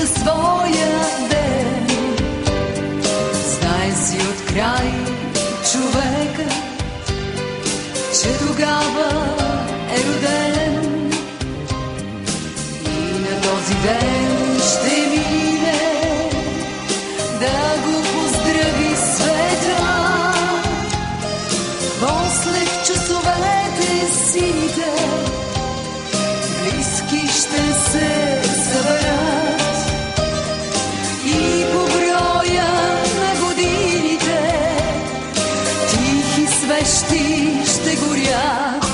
за своя ден. Знай си от край човека, че тогава е роден и на този ден ще мине да го поздрави света. После в часовете сините близки ще се съберат и по броя на годините тихи свещи ще горят.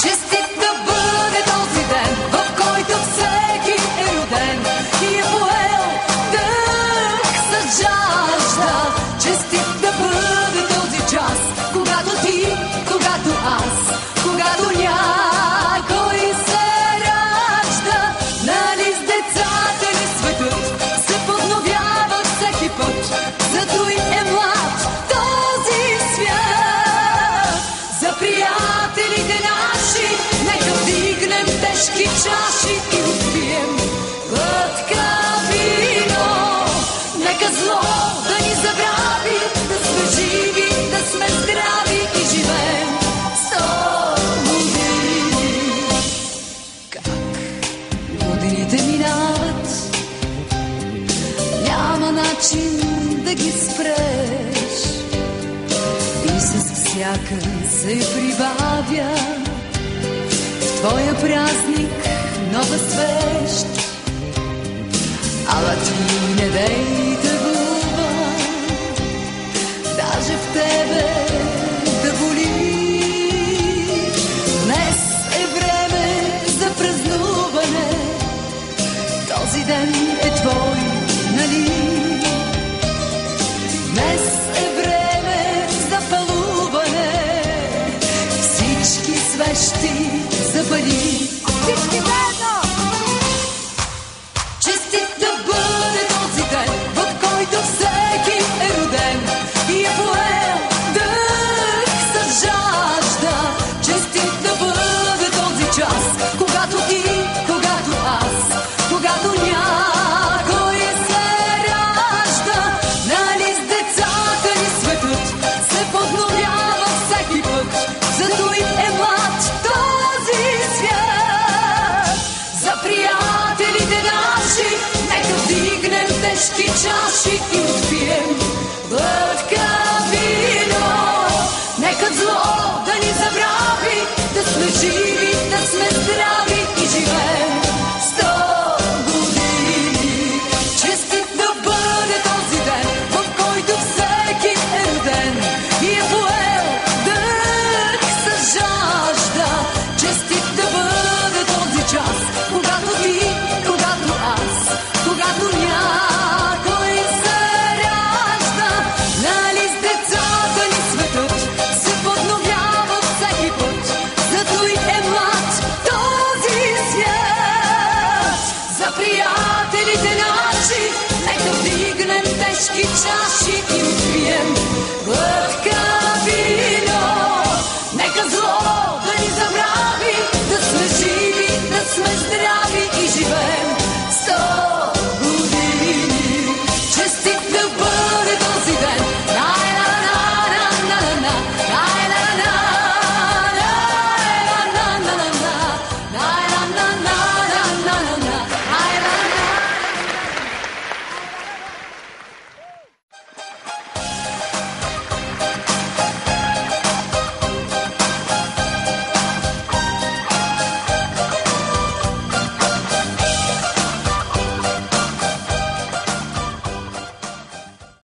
Честит да бъде този ден, в който всеки е роден и е поел дъх с жажда. Честит да бъде този час, когато ти, когато аз, когато някой се ражда. Нали с децата ни светът се подновява всеки път, зато и е млад този свят. За приятелите наши нека вдигнем тежки чаши и отпием глътка вино. Нека зло да ни забрави, да сме живи, да сме здрави и живеем 100 години. Как годините минават, няма начин да ги спреш и с всяка се прибавя в твоя празник нова свещ. Ала ти не дей